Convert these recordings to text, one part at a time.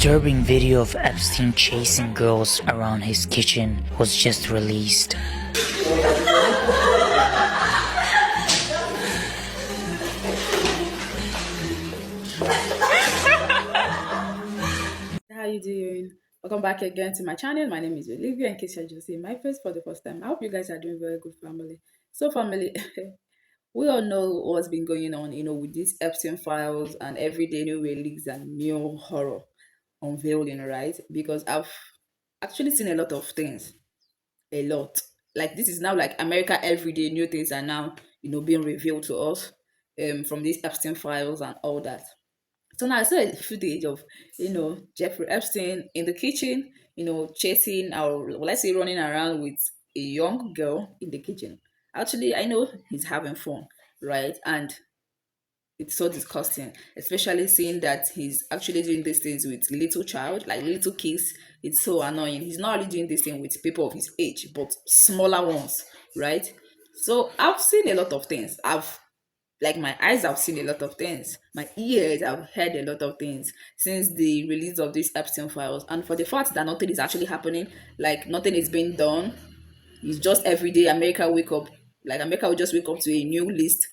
disturbing video of Epstein chasing girls around his kitchen was just released. How you doing? Welcome back again to my channel. My name is Olivia. In case you're just seeing my face for the first time, I hope you guys are doing very good, family. So, family, we all know what's been going on, with these Epstein files and everyday new release and new horror unveiling, right? Because I've actually seen a lot of things, a lot. Like this is now like America everyday new things are now, being revealed to us, from these Epstein files and all that. So now I saw a footage of, Jeffrey Epstein in the kitchen, chasing or let's say running around with a young girl in the kitchen. Actually, I know he's having fun, right? And it's so disgusting, especially seeing that he's actually doing these things with little child, like little kids. It's so annoying. He's not only doing this thing with people of his age, but smaller ones, right? So I've seen a lot of things. Like my eyes have seen a lot of things. My ears have heard a lot of things since the release of these Epstein files. And for the fact that nothing is actually happening, like nothing is being done, it's just every day America will just wake up to a new list,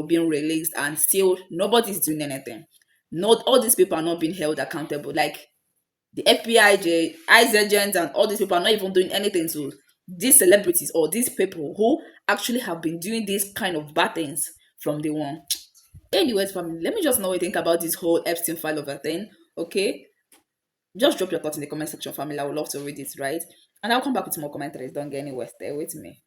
being released, and still nobody's doing anything. Not all these people are not being held accountable. Like the FBI, ICE agents, and all these people are not even doing anything to these celebrities or these people who actually have been doing these kind of bad things from the one. Anyways, family, let me just know what you think about this whole Epstein file over thing. Okay, just drop your thoughts in the comment section, family. I would love to read it, right? And I'll come back with more commentaries. Don't get anywhere. Stay with me.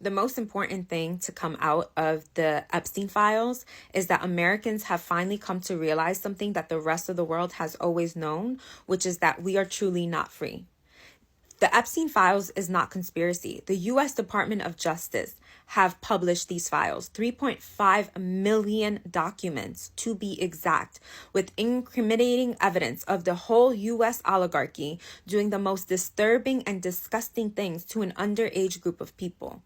The most important thing to come out of the Epstein files is that Americans have finally come to realize something that the rest of the world has always known, which is that we are truly not free. The Epstein files is not conspiracy. The U.S. Department of Justice have published these files, 3.5 million documents to be exact, with incriminating evidence of the whole U.S. oligarchy doing the most disturbing and disgusting things to an underage group of people.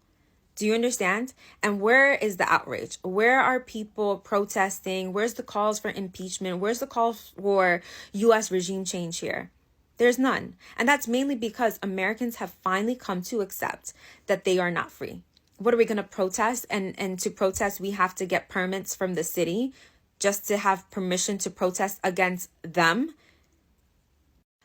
Do you understand? And where is the outrage? Where are people protesting? Where's the calls for impeachment? Where's the call for U.S. regime change here? There's none. And that's mainly because Americans have finally come to accept that they are not free. What are we going to protest? And to protest, we have to get permits from the city just to have permission to protest against them.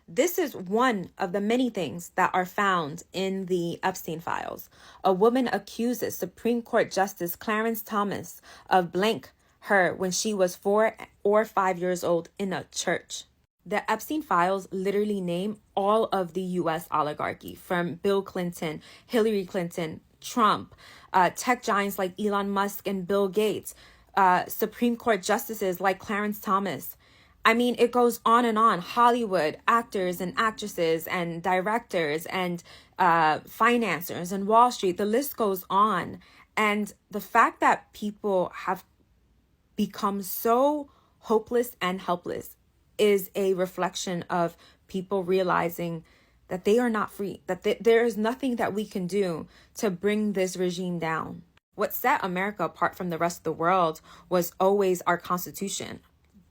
This is one of the many things that are found in the Epstein files. A woman accuses Supreme Court Justice Clarence Thomas of blank her when she was 4 or 5 years old in a church. The Epstein files literally name all of the U.S. oligarchy, from Bill Clinton, Hillary Clinton, Trump, tech giants like Elon Musk and Bill Gates, Supreme Court justices like Clarence Thomas. I mean, it goes on and on. Hollywood actors and actresses and directors and financiers and Wall Street. The list goes on. And the fact that people have become so hopeless and helpless is a reflection of people realizing that they are not free, that there is nothing that we can do to bring this regime down. What set America apart from the rest of the world was always our Constitution.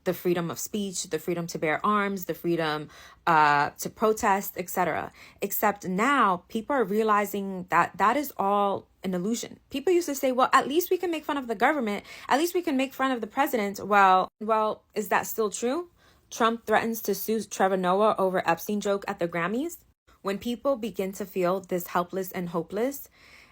The freedom of speech, the freedom to bear arms, the freedom to protest, etc. Except now people are realizing that that is all an illusion. People used to say, well, at least we can make fun of the government. At least we can make fun of the president. Well, is that still true? Trump threatens to sue Trevor Noah over Epstein joke at the Grammys. When people begin to feel this helpless and hopeless,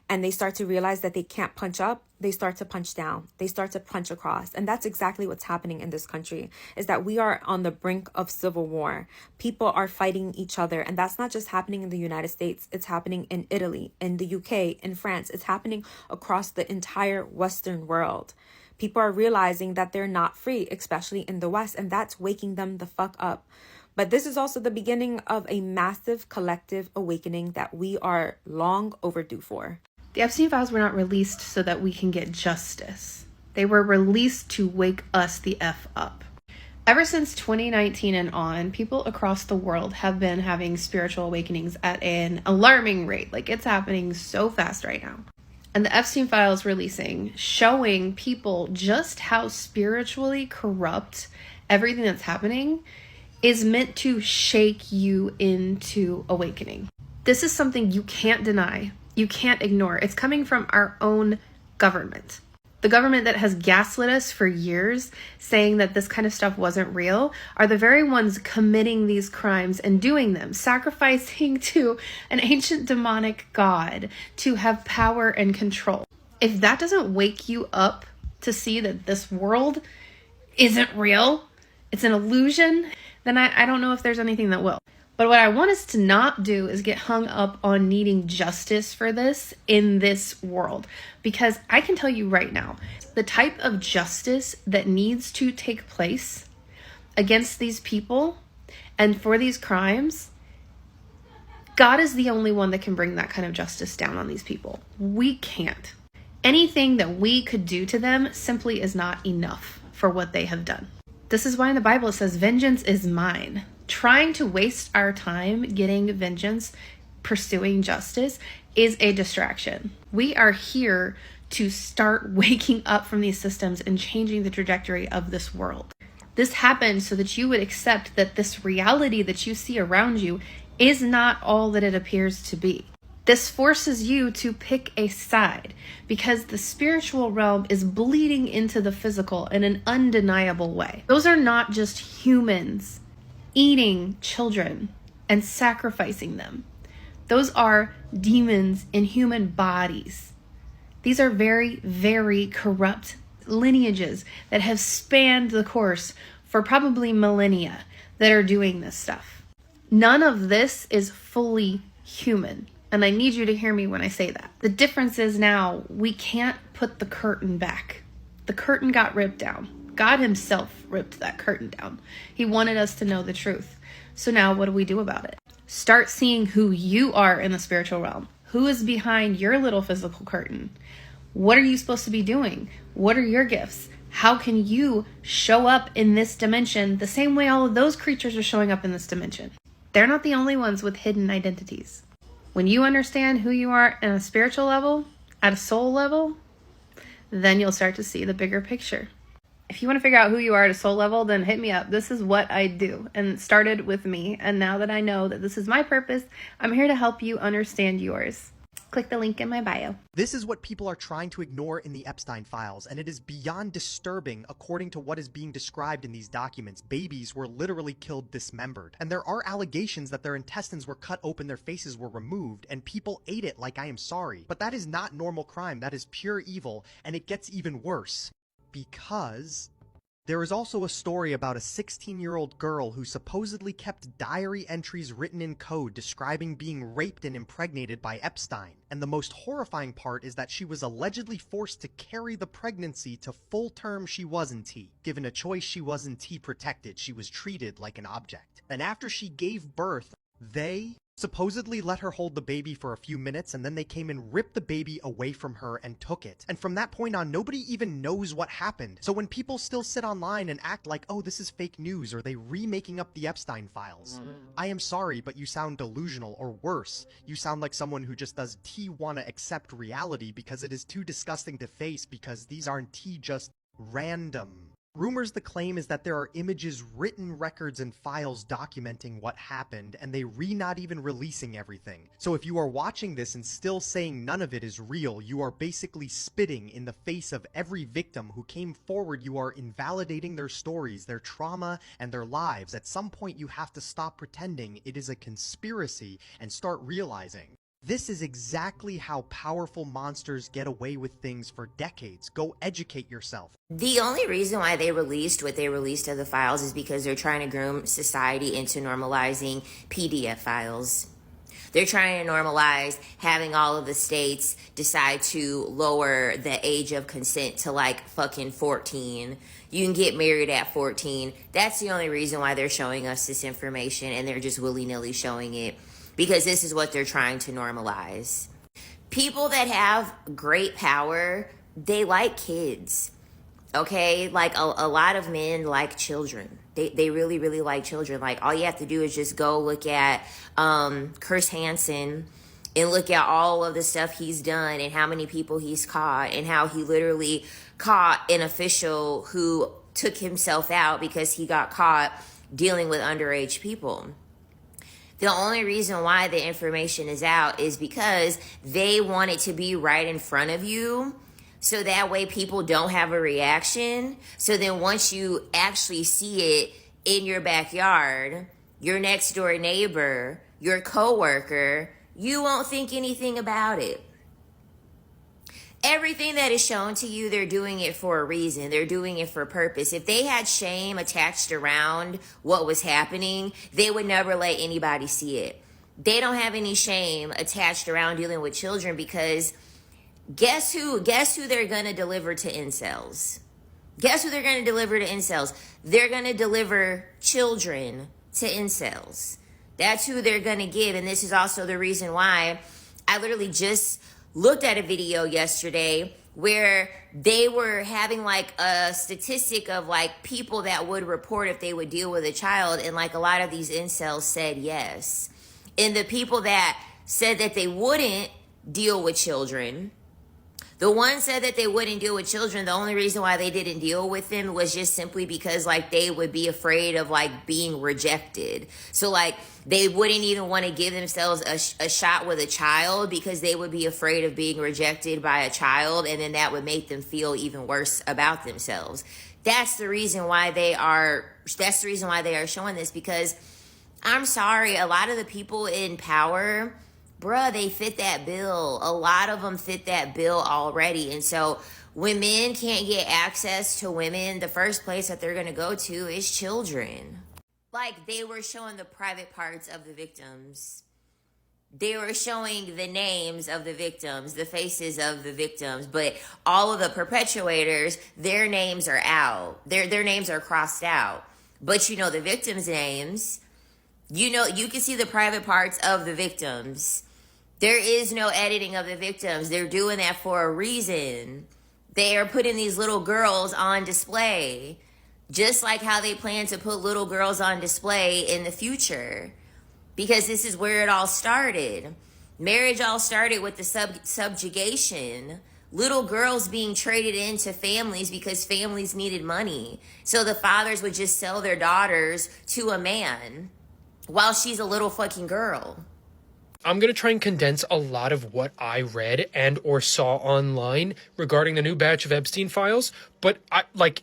and they start to realize that they can't punch up, they start to punch down. They start to punch across. And that's exactly what's happening in this country, is that we are on the brink of civil war. People are fighting each other. And that's not just happening in the United States. It's happening in Italy, in the UK, in France. It's happening across the entire Western world. People are realizing that they're not free, especially in the West, and that's waking them the fuck up. But this is also the beginning of a massive collective awakening that we are long overdue for. The Epstein files were not released so that we can get justice. They were released to wake us the F up. Ever since 2019 and on, people across the world have been having spiritual awakenings at an alarming rate. Like, it's happening so fast right now. And the Epstein files releasing, showing people just how spiritually corrupt everything that's happening is meant to shake you into awakening. This is something you can't deny. You can't ignore. It's coming from our own government. The government that has gaslit us for years, saying that this kind of stuff wasn't real, are the very ones committing these crimes and doing them, sacrificing to an ancient demonic god to have power and control. If that doesn't wake you up to see that this world isn't real, it's an illusion, then I don't know if there's anything that will. But what I want us to not do is get hung up on needing justice for this in this world. Because I can tell you right now, the type of justice that needs to take place against these people and for these crimes, God is the only one that can bring that kind of justice down on these people. We can't. Anything that we could do to them simply is not enough for what they have done. This is why in the Bible it says, vengeance is mine. Trying to waste our time getting vengeance, pursuing justice, is a distraction. We are here to start waking up from these systems and changing the trajectory of this world. This happened so that you would accept that this reality that you see around you is not all that it appears to be. This forces you to pick a side because the spiritual realm is bleeding into the physical in an undeniable way. Those are not just humans eating children and sacrificing them. Those are demons in human bodies. These are very, very corrupt lineages that have spanned the course for probably millennia that are doing this stuff. None of this is fully human. And I need you to hear me when I say that. The difference is now we can't put the curtain back. The curtain got ripped down. God himself ripped that curtain down. He wanted us to know the truth. So now what do we do about it? Start seeing who you are in the spiritual realm. Who is behind your little physical curtain? What are you supposed to be doing? What are your gifts? How can you show up in this dimension the same way all of those creatures are showing up in this dimension? They're not the only ones with hidden identities. When you understand who you are at a spiritual level, at a soul level, then you'll start to see the bigger picture. If you want to figure out who you are at a soul level, then hit me up. This is what I do. And it started with me. And now that I know that this is my purpose, I'm here to help you understand yours. Click the link in my bio. This is what people are trying to ignore in the Epstein files, and it is beyond disturbing according to what is being described in these documents. Babies were literally killed dismembered, and there are allegations that their intestines were cut open, their faces were removed, and people ate it like I am sorry. But that is not normal crime, that is pure evil, and it gets even worse. Because there is also a story about a 16-year-old girl who supposedly kept diary entries written in code describing being raped and impregnated by Epstein. And the most horrifying part is that she was allegedly forced to carry the pregnancy to full term she wasn't T. Given a choice, she wasn't T protected. She was treated like an object. And after she gave birth, they supposedly let her hold the baby for a few minutes, and then they came and ripped the baby away from her and took it. And from that point on, nobody even knows what happened. So when people still sit online and act like, oh, this is fake news, or they remaking up the Epstein files, I am sorry, but you sound delusional, or worse, you sound like someone who just does wanna accept reality because it is too disgusting to face, because these aren't just random. Rumors, the claim is that there are images, written records, and files documenting what happened, and they not even releasing everything. So if you are watching this and still saying none of it is real, you are basically spitting in the face of every victim who came forward. You are invalidating their stories, their trauma, and their lives. At some point, you have to stop pretending it is a conspiracy and start realizing this is exactly how powerful monsters get away with things for decades. Go educate yourself. The only reason why they released what they released of the files is because they're trying to groom society into normalizing PDF files. They're trying to normalize having all of the states decide to lower the age of consent to like fucking 14. You can get married at 14. That's the only reason why they're showing us this information, and they're just willy-nilly showing it. Because this is what they're trying to normalize. People that have great power, they like kids, okay? Like a lot of men like children. They really, really like children. Like all you have to do is just go look at Chris Hansen and look at all of the stuff he's done and how many people he's caught and how he literally caught an official who took himself out because he got caught dealing with underage people. The only reason why the information is out is because they want it to be right in front of you. So that way people don't have a reaction. So then once you actually see it in your backyard, your next door neighbor, your coworker, you won't think anything about it. Everything that is shown to you, they're doing it for a reason. They're doing it for a purpose. If they had shame attached around what was happening, they would never let anybody see it. They don't have any shame attached around dealing with children because guess who they're going to deliver to incels? Guess who they're going to deliver to incels? They're going to deliver children to incels. That's who they're going to give. And this is also the reason why I literally just looked at a video yesterday where they were having like a statistic of like people that would report if they would deal with a child. And like a lot of these incels said yes. And the people that said that they wouldn't deal with children, the ones said that they wouldn't deal with children, the only reason why they didn't deal with them was just simply because like they would be afraid of like being rejected. So like they wouldn't even want to give themselves a shot with a child because they would be afraid of being rejected by a child, and then that would make them feel even worse about themselves. That's the reason why they are showing this, because I'm sorry, a lot of the people in power, bruh, they fit that bill. A lot of them fit that bill already. And so when men can't get access to women, the first place that they're going to go to is children. Like, they were showing the private parts of the victims. They were showing the names of the victims, the faces of the victims, but all of the perpetuators, their names are out. Their names are crossed out. But you know the victims' names. You know, you can see the private parts of the victims. There is no editing of the victims. They're doing that for a reason. They are putting these little girls on display, just like how they plan to put little girls on display in the future. Because this is where it all started. Marriage all started with the subjugation. Little girls being traded into families because families needed money. So the fathers would just sell their daughters to a man while she's a little fucking girl. I'm going to try and condense a lot of what I read and or saw online regarding the new batch of Epstein files, but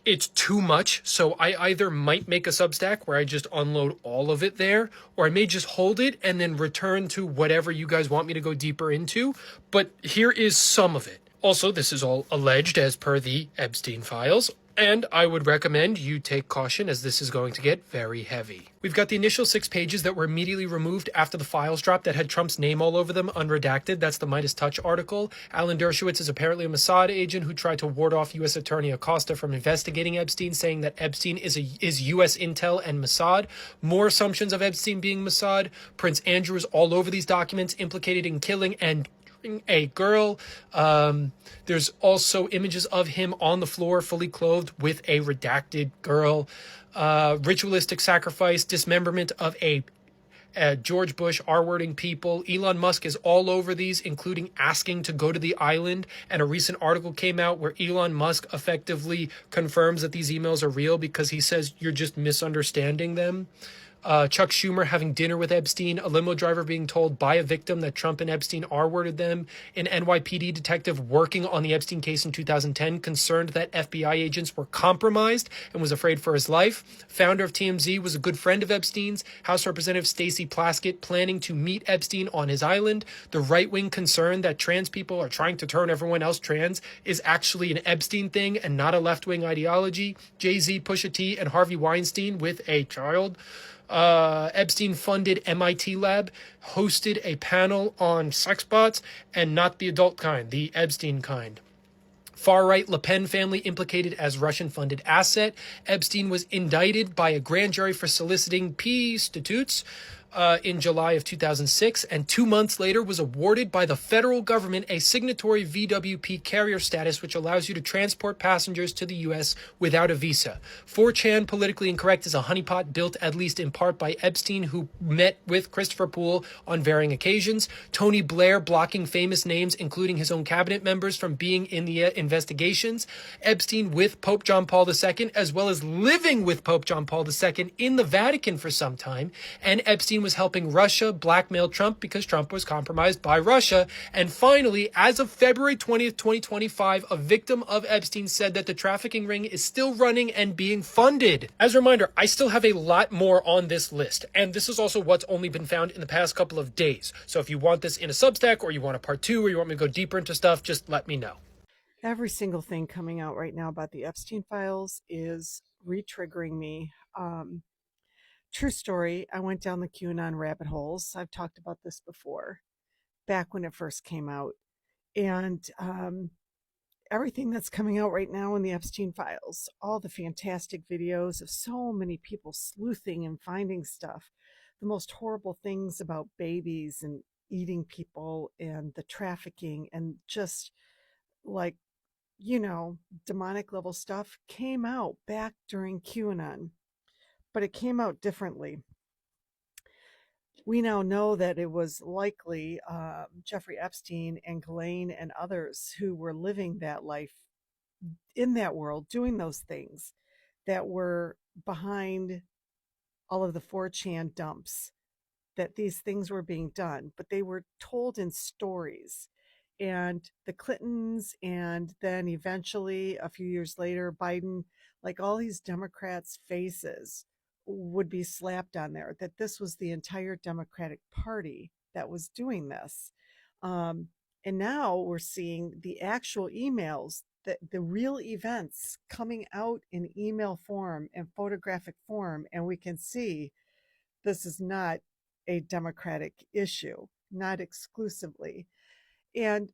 it's too much, so I either might make a Substack where I just unload all of it there, or I may just hold it and then return to whatever you guys want me to go deeper into, but here is some of it. Also, this is all alleged as per the Epstein files, and I would recommend you take caution as this is going to get very heavy. We've got the initial 6 pages that were immediately removed after the files dropped that had Trump's name all over them, unredacted. That's the Midas Touch article. Alan Dershowitz is apparently a Mossad agent who tried to ward off U.S. Attorney Acosta from investigating Epstein, saying that Epstein is U.S. Intel and Mossad. More assumptions of Epstein being Mossad. Prince Andrew is all over these documents, implicated in killing and a girl. There's also images of him on the floor, fully clothed, with a redacted girl. Ritualistic sacrifice, dismemberment of a George Bush, R-wording people. Elon Musk is all over these, including asking to go to the island. And a recent article came out where Elon Musk effectively confirms that these emails are real because he says you're just misunderstanding them. Chuck Schumer having dinner with Epstein, a limo driver being told by a victim that Trump and Epstein R-worded them, an NYPD detective working on the Epstein case in 2010 concerned that FBI agents were compromised and was afraid for his life. Founder of TMZ was a good friend of Epstein's, House Representative Stacey Plaskett planning to meet Epstein on his island. The right-wing concern that trans people are trying to turn everyone else trans is actually an Epstein thing and not a left-wing ideology. Jay-Z, Pusha T, and Harvey Weinstein with a child. Epstein-funded MIT lab hosted a panel on sex bots, and not the adult kind, the Epstein kind. Far-right Le Pen family implicated as Russian-funded asset. Epstein was indicted by a grand jury for soliciting prostitutes. in July of 2006, and 2 months later was awarded by the federal government a signatory VWP carrier status, which allows you to transport passengers to the U.S. without a visa. 4chan Politically Incorrect is a honeypot built at least in part by Epstein, who met with Christopher Poole on varying occasions. Tony Blair blocking famous names, including his own cabinet members, from being in the investigations. Epstein with Pope John Paul II, as well as living with Pope John Paul II in the Vatican for some time. And Epstein was helping Russia blackmail Trump because Trump was compromised by Russia. And finally, as of February 20th, 2025, a victim of Epstein said that the trafficking ring is still running and being funded. As a reminder, I still have a lot more on this list, and this is also what's only been found in the past couple of days. So if you want this in a Substack, or you want a part 2, or you want me to go deeper into stuff, just let me know. Every single thing coming out right now about the Epstein files is re-triggering me. True story, I went down the QAnon rabbit holes. I've talked about this before, back when it first came out. And everything that's coming out right now in the Epstein files, all the fantastic videos of so many people sleuthing and finding stuff, the most horrible things about babies and eating people and the trafficking and just like, demonic level stuff came out back during QAnon, but it came out differently. We now know that it was likely Jeffrey Epstein and Ghislaine and others who were living that life in that world, doing those things, that were behind all of the 4chan dumps, that these things were being done, but they were told in stories. And the Clintons, and then eventually a few years later, Biden, like all these Democrats' faces would be slapped on there, that this was the entire Democratic Party that was doing this. And now we're seeing the actual emails, the real events coming out in email form and photographic form, and we can see this is not a Democratic issue, not exclusively. And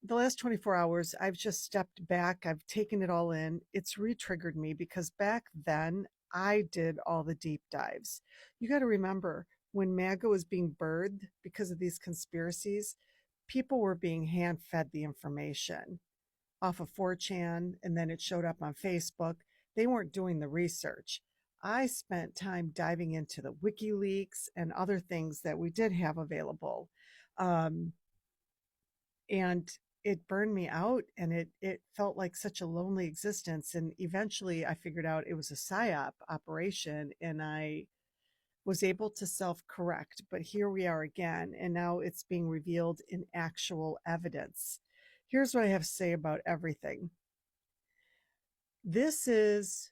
the last 24 hours, I've just stepped back. I've taken it all in. It's re-triggered me because back then I did all the deep dives. You got to remember, when MAGA was being birthed because of these conspiracies, people were being hand-fed the information off of 4chan, and then it showed up on Facebook. They weren't doing the research. I spent time diving into the WikiLeaks and other things that we did have available. And it burned me out, and it felt like such a lonely existence. And eventually I figured out it was a PSYOP operation, and I was able to self-correct. But here we are again, and now it's being revealed in actual evidence. Here's what I have to say about everything. This is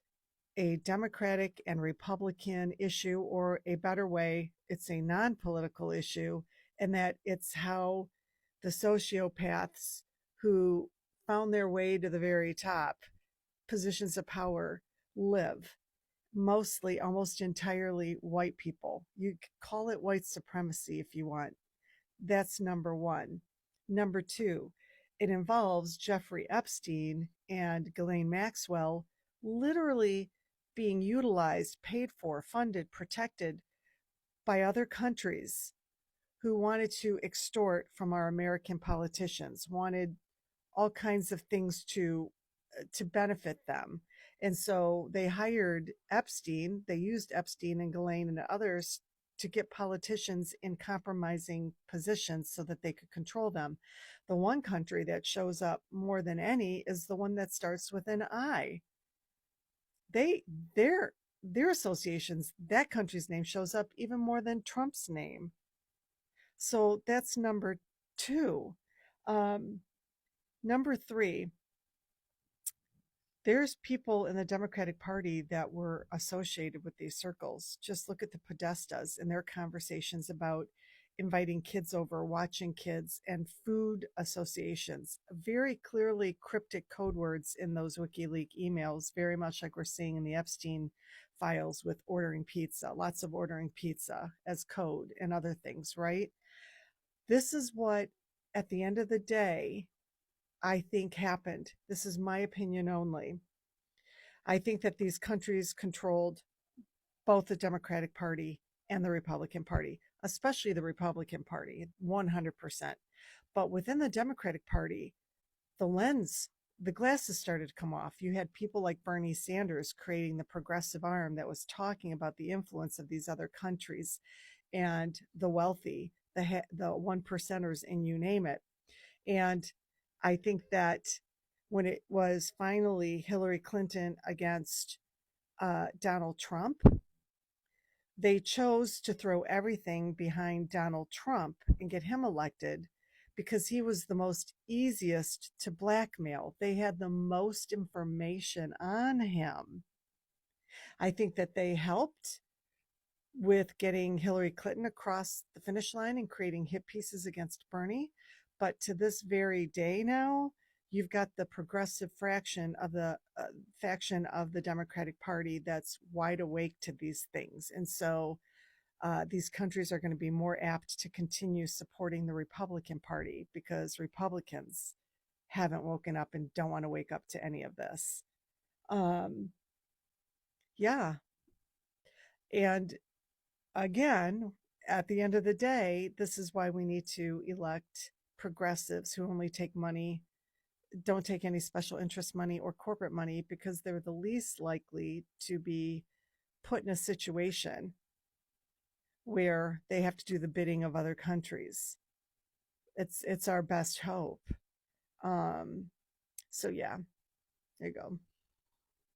a Democratic and Republican issue, or a better way, it's a non-political issue, and that it's how the sociopaths who found their way to the very top positions of power live. Mostly, almost entirely white people. You could call it white supremacy if you want. That's number one. Number two, it involves Jeffrey Epstein and Ghislaine Maxwell literally being utilized, paid for, funded, protected by other countries who wanted to extort from our American politicians, wanted all kinds of things to benefit them. And so they hired Epstein, they used Epstein and Ghislaine and others to get politicians in compromising positions so that they could control them. The one country that shows up more than any is the one that starts with an I. Their associations, that country's name shows up even more than Trump's name. So that's number two. Number three, there's people in the Democratic Party that were associated with these circles. Just look at the Podestas and their conversations about inviting kids over, watching kids, and food associations. Very clearly cryptic code words in those WikiLeaks emails, very much like we're seeing in the Epstein files with ordering pizza, lots of ordering pizza as code and other things, right? This is what, at the end of the day, I think happened. This is my opinion only. I think that these countries controlled both the Democratic Party and the Republican Party, especially the Republican Party, 100%. But within the Democratic Party, the glasses started to come off. You had people like Bernie Sanders creating the progressive arm that was talking about the influence of these other countries and the wealthy, the one percenters, and you name it. And I think that when it was finally Hillary Clinton against Donald Trump, they chose to throw everything behind Donald Trump and get him elected because he was the most easiest to blackmail. They had the most information on him. I think that they helped with getting Hillary Clinton across the finish line and creating hit pieces against Bernie. But to this very day now, you've got the progressive faction of the Democratic Party that's wide awake to these things. And so these countries are going to be more apt to continue supporting the Republican Party because Republicans haven't woken up and don't want to wake up to any of this. Yeah. And again, at the end of the day, this is why we need to elect progressives who only take money, don't take any special interest money or corporate money, because they're the least likely to be put in a situation where they have to do the bidding of other countries. It's our best hope. So yeah, there you go.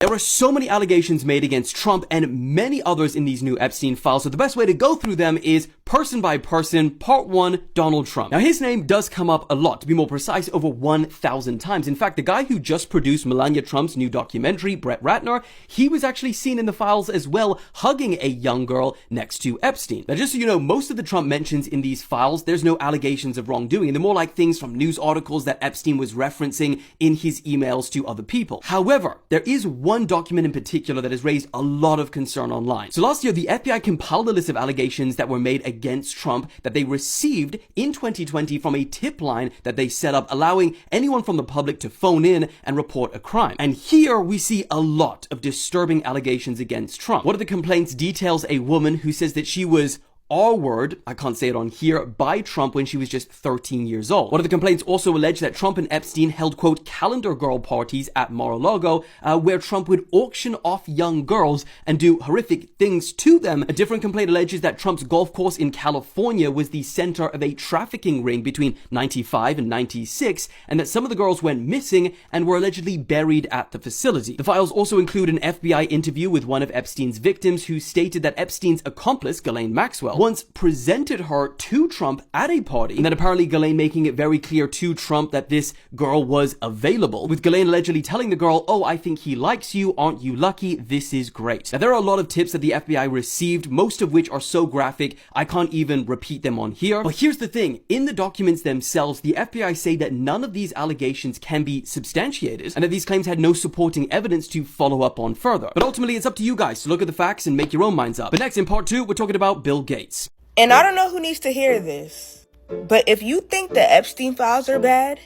There are so many allegations made against Trump and many others in these new Epstein files, so the best way to go through them is person by person. Part 1, Donald Trump. Now, his name does come up a lot, to be more precise, over 1,000 times. In fact, the guy who just produced Melania Trump's new documentary, Brett Ratner, he was actually seen in the files as well, hugging a young girl next to Epstein. Now, just so you know, most of the Trump mentions in these files, there's no allegations of wrongdoing, and they're more like things from news articles that Epstein was referencing in his emails to other people. However, there is one document in particular that has raised a lot of concern online. So last year, the FBI compiled a list of allegations that were made against Trump that they received in 2020 from a tip line that they set up, allowing anyone from the public to phone in and report a crime. And here we see a lot of disturbing allegations against Trump. One of the complaints details a woman who says that she was R-word, I can't say it on here, by Trump when she was just 13 years old. One of the complaints also alleged that Trump and Epstein held, quote, calendar girl parties at Mar-a-Lago, where Trump would auction off young girls and do horrific things to them. A different complaint alleges that Trump's golf course in California was the center of a trafficking ring between 95 and 96, and that some of the girls went missing and were allegedly buried at the facility. The files also include an FBI interview with one of Epstein's victims who stated that Epstein's accomplice, Ghislaine Maxwell, once presented her to Trump at a party, and then apparently Ghislaine making it very clear to Trump that this girl was available, with Ghislaine allegedly telling the girl, oh, I think he likes you, aren't you lucky, this is great. Now, there are a lot of tips that the FBI received, most of which are so graphic, I can't even repeat them on here. But here's the thing, in the documents themselves, the FBI say that none of these allegations can be substantiated, and that these claims had no supporting evidence to follow up on further. But ultimately, it's up to you guys to look at the facts and make your own minds up. But next, in part 2, we're talking about Bill Gates. And I don't know who needs to hear this, but if you think the Epstein files are bad,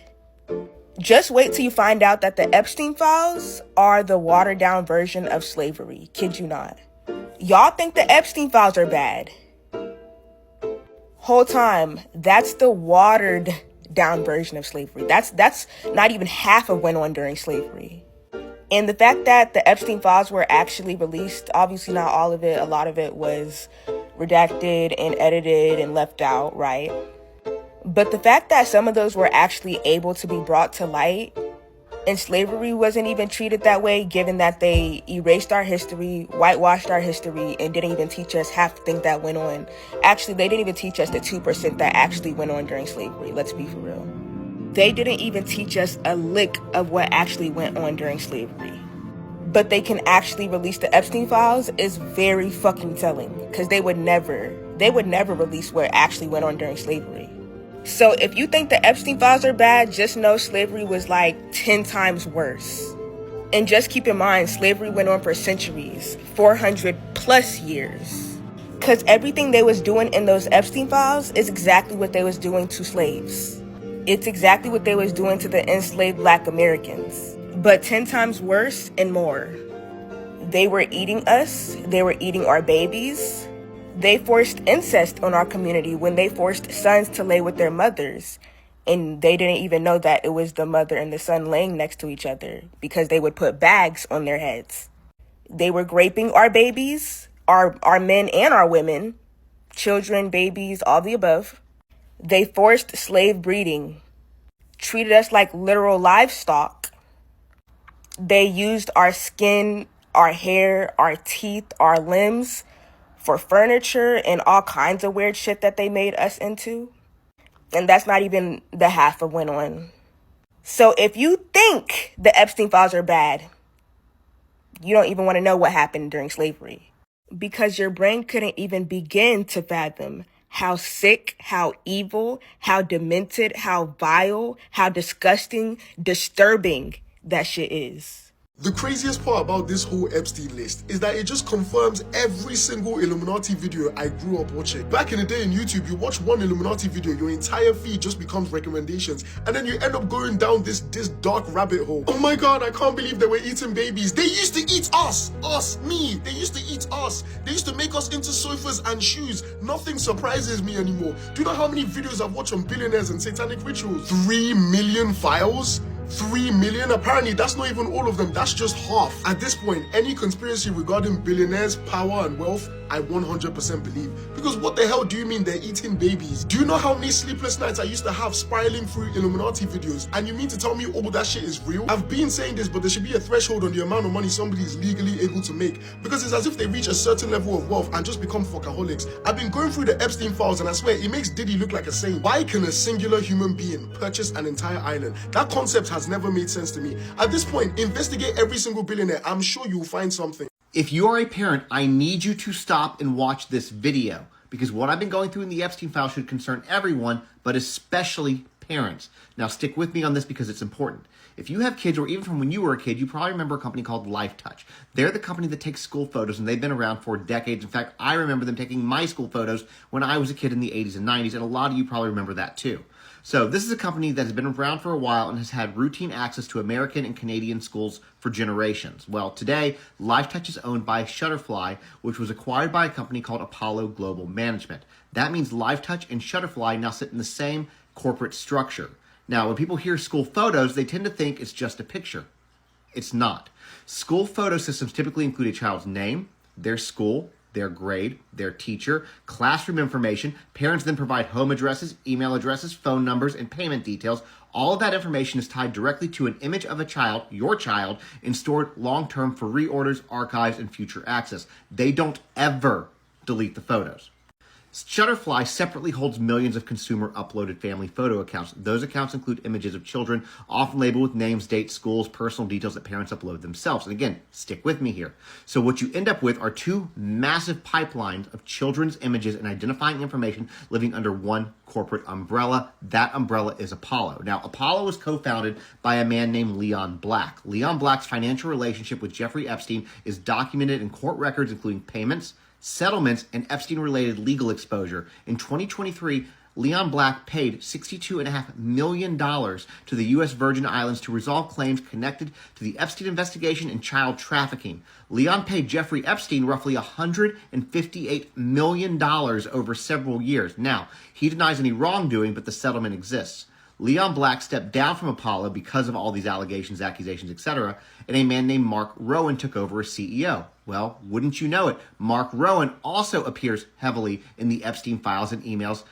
just wait till you find out that the Epstein files are the watered down version of slavery. Kid you not. Y'all think the Epstein files are bad. Whole time, that's the watered down version of slavery. That's not even half of what went on during slavery. And the fact that the Epstein files were actually released, obviously not all of it, a lot of it was redacted and edited and left out, right? But the fact that some of those were actually able to be brought to light, and slavery wasn't even treated that way, given that they erased our history, whitewashed our history, and didn't even teach us half the thing that went on. Actually, they didn't even teach us the 2% that actually went on during slavery. Let's be for real. They didn't even teach us a lick of what actually went on during slavery. But they can actually release the Epstein files is very fucking telling, because they would never release what actually went on during slavery. So if you think the Epstein files are bad, just know slavery was like 10 times worse. And just keep in mind, slavery went on for centuries, 400 plus years. Because everything they was doing in those Epstein files is exactly what they was doing to slaves. It's exactly what they was doing to the enslaved Black Americans, but 10 times worse and more. They were eating us. They were eating our babies. They forced incest on our community when they forced sons to lay with their mothers. And they didn't even know that it was the mother and the son laying next to each other because they would put bags on their heads. They were raping our babies, our men and our women, children, babies, all the above. They forced slave breeding, treated us like literal livestock. They used our skin, our hair, our teeth, our limbs for furniture and all kinds of weird shit that they made us into. And that's not even the half of went on. So if you think the Epstein files are bad, you don't even want to know what happened during slavery. Because your brain couldn't even begin to fathom how sick, how evil, how demented, how vile, how disgusting, disturbing that shit is. The craziest part about this whole Epstein list is that it just confirms every single Illuminati video I grew up watching. Back in the day in YouTube, you watch one Illuminati video, your entire feed just becomes recommendations, and then you end up going down this dark rabbit hole. Oh my god, I can't believe they were eating babies. They used to eat us, me. They used to eat us. They used to make us into sofas and shoes. Nothing surprises me anymore. Do you know how many videos I've watched on billionaires and satanic rituals? 3 million files? 3 million? Apparently that's not even all of them, that's just half. At this point, any conspiracy regarding billionaires, power and wealth, I 100% believe. Because what the hell do you mean they're eating babies? Do you know how many sleepless nights I used to have spiraling through Illuminati videos? And you mean to tell me all that shit is real? I've been saying this, but there should be a threshold on the amount of money somebody is legally able to make. Because it's as if they reach a certain level of wealth and just become fuckaholics. I've been going through the Epstein files and I swear it makes Diddy look like a saint. Why can a singular human being purchase an entire island? That concept has never made sense to me. At this point, investigate every single billionaire. I'm sure you'll find something. If you are a parent, I need you to stop and watch this video, because what I've been going through in the Epstein file should concern everyone, but especially parents. Now stick with me on this because it's important. If you have kids, or even from when you were a kid, you probably remember a company called LifeTouch. They're the company that takes school photos, and they've been around for decades. In fact, I remember them taking my school photos when I was a kid in the 80s and 90s, and a lot of you probably remember that too. So this is a company that has been around for a while and has had routine access to American and Canadian schools for generations. Well, today, LifeTouch is owned by Shutterfly, which was acquired by a company called Apollo Global Management. That means LifeTouch and Shutterfly now sit in the same corporate structure. Now, when people hear school photos, they tend to think it's just a picture. It's not. School photo systems typically include a child's name, their school, their grade, their teacher, classroom information. Parents then provide home addresses, email addresses, phone numbers, and payment details. All of that information is tied directly to an image of a child, your child, and stored long-term for reorders, archives, and future access. They don't ever delete the photos. Shutterfly separately holds millions of consumer uploaded family photo accounts. Those accounts include images of children, often labeled with names, dates, schools, personal details that parents upload themselves. And again, stick with me here. So what you end up with are two massive pipelines of children's images and identifying information living under one corporate umbrella. That umbrella is Apollo. Now, Apollo was co-founded by a man named Leon Black. Leon Black's financial relationship with Jeffrey Epstein is documented in court records, including payments, settlements, and Epstein-related legal exposure. In 2023, Leon Black paid $62.5 million to the U.S. Virgin Islands to resolve claims connected to the Epstein investigation and child trafficking. Leon paid Jeffrey Epstein roughly $158 million over several years. Now, he denies any wrongdoing, but the settlement exists. Leon Black stepped down from Apollo because of all these allegations, accusations, etc., and a man named Mark Rowan took over as CEO. Well, wouldn't you know it, Mark Rowan also appears heavily in the Epstein files and emails,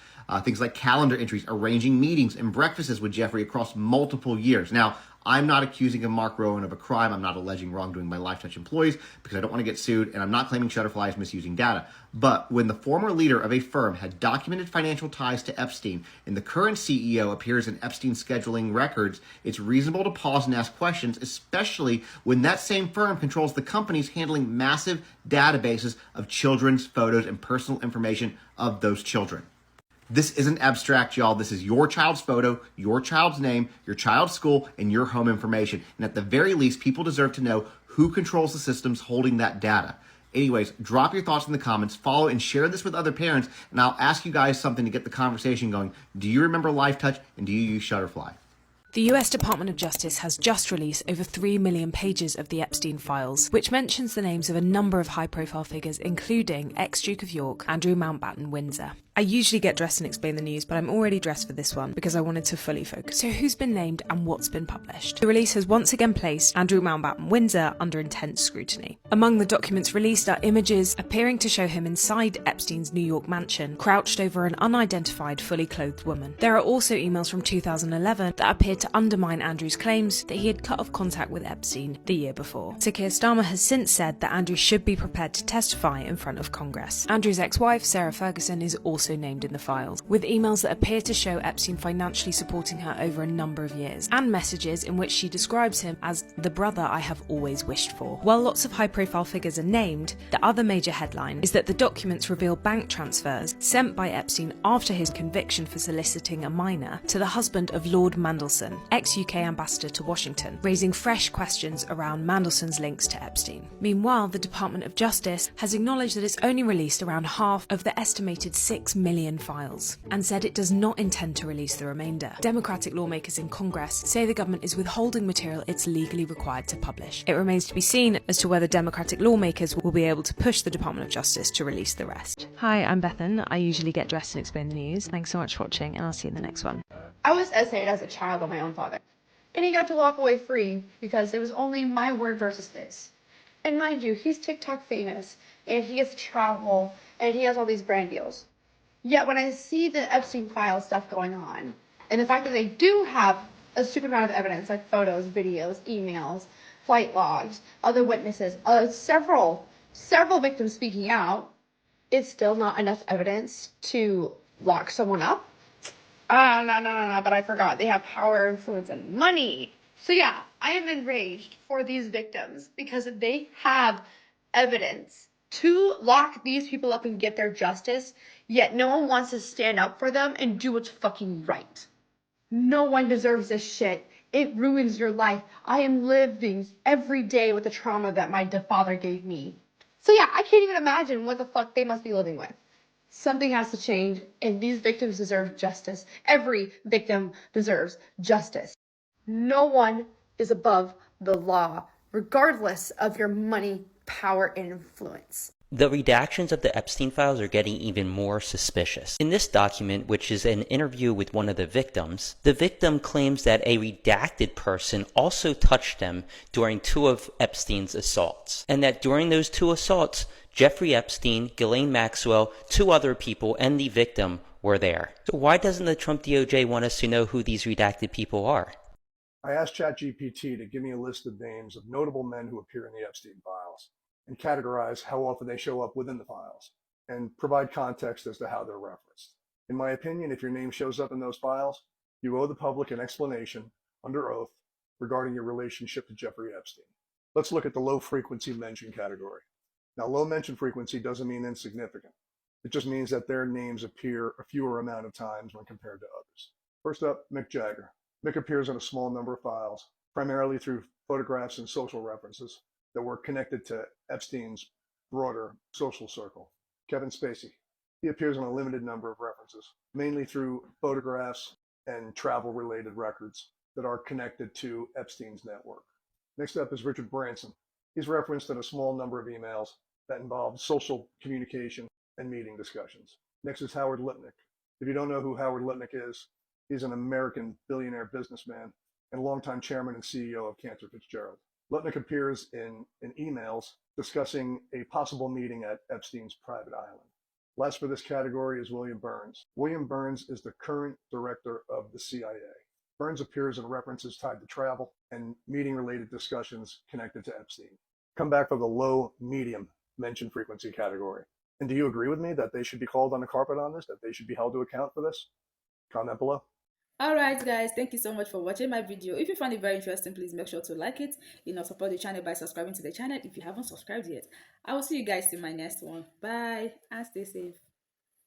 things like calendar entries, arranging meetings and breakfasts with Jeffrey across multiple years. Now, I'm not accusing Mark Rowan of a crime. I'm not alleging wrongdoing by LifeTouch employees because I don't want to get sued, and I'm not claiming Shutterfly is misusing data. But when the former leader of a firm had documented financial ties to Epstein and the current CEO appears in Epstein scheduling records, it's reasonable to pause and ask questions, especially when that same firm controls the companies handling massive databases of children's photos and personal information of those children. This isn't abstract, y'all. This is your child's photo, your child's name, your child's school, and your home information. And at the very least, people deserve to know who controls the systems holding that data. Anyways, drop your thoughts in the comments, follow and share this with other parents, and I'll ask you guys something to get the conversation going. Do you remember LifeTouch, and do you use Shutterfly? The US Department of Justice has just released over 3 million pages of the Epstein files, which mentions the names of a number of high-profile figures, including ex-Duke of York, Andrew Mountbatten Windsor. I usually get dressed and explain the news, but I'm already dressed for this one because I wanted to fully focus. So who's been named and what's been published? The release has once again placed Andrew Mountbatten Windsor under intense scrutiny. Among the documents released are images appearing to show him inside Epstein's New York mansion, crouched over an unidentified, fully clothed woman. There are also emails from 2011 that appeared to undermine Andrew's claims that he had cut off contact with Epstein the year before. Sir Keir Starmer has since said that Andrew should be prepared to testify in front of Congress. Andrew's ex-wife, Sarah Ferguson, is also named in the files, with emails that appear to show Epstein financially supporting her over a number of years, and messages in which she describes him as the brother I have always wished for. While lots of high-profile figures are named, the other major headline is that the documents reveal bank transfers sent by Epstein after his conviction for soliciting a minor to the husband of Lord Mandelson, ex-UK ambassador to Washington, raising fresh questions around Mandelson's links to Epstein. Meanwhile, the Department of Justice has acknowledged that it's only released around half of the estimated 6 million files, and said it does not intend to release the remainder. Democratic lawmakers in Congress say the government is withholding material it's legally required to publish. It remains to be seen as to whether Democratic lawmakers will be able to push the Department of Justice to release the rest. Hi, I'm Bethan. I usually get dressed and explain the news. Thanks so much for watching, and I'll see you in the next one. I was essayed as a child by my own father, and he got to walk away free because it was only my word versus his. And mind you, he's TikTok famous, and he gets to travel, and he has all these brand deals. Yet when I see the Epstein file stuff going on, and the fact that they do have a stupid amount of evidence, like photos, videos, emails, flight logs, other witnesses, several victims speaking out, it's still not enough evidence to lock someone up. No, but I forgot. They have power, influence, and money. So yeah, I am enraged for these victims because they have evidence to lock these people up and get their justice, yet no one wants to stand up for them and do what's fucking right. No one deserves this shit. It ruins your life. I am living every day with the trauma that my father gave me. So yeah, I can't even imagine what the fuck they must be living with. Something has to change, and these victims deserve justice. Every victim deserves justice. No one is above the law, regardless of your money, power, and influence. The redactions of the Epstein files are getting even more suspicious. In this document, which is an interview with one of the victim claims that a redacted person also touched them during 2 of Epstein's assaults, and that during those 2 assaults, Jeffrey Epstein, Ghislaine Maxwell, 2 other people, and the victim were there. So why doesn't the Trump DOJ want us to know who these redacted people are? I asked ChatGPT to give me a list of names of notable men who appear in the Epstein files and categorize how often they show up within the files and provide context as to how they're referenced. In my opinion, if your name shows up in those files, you owe the public an explanation under oath regarding your relationship to Jeffrey Epstein. Let's look at the low frequency mention category. Now, low mention frequency doesn't mean insignificant. It just means that their names appear a fewer amount of times when compared to others. First up, Mick Jagger. Mick appears in a small number of files, primarily through photographs and social references that were connected to Epstein's broader social circle. Kevin Spacey. He appears in a limited number of references, mainly through photographs and travel-related records that are connected to Epstein's network. Next up is Richard Branson. He's referenced in a small number of emails that involve social communication and meeting discussions. Next is Howard Lipnick. If you don't know who Howard Lipnick is, he's an American billionaire businessman and longtime chairman and CEO of Cantor Fitzgerald. Lipnick appears in emails discussing a possible meeting at Epstein's private island. Last for this category is William Burns. William Burns is the current director of the CIA. Burns appears in references tied to travel and meeting-related discussions connected to Epstein. Come back for the low-medium mention frequency category. And do you agree with me that they should be called on the carpet on this, that they should be held to account for this? Comment below. Alright guys, thank you so much for watching my video. If you found it very interesting, please make sure to like it. Support the channel by subscribing to the channel if you haven't subscribed yet. I will see you guys in my next one. Bye and stay safe.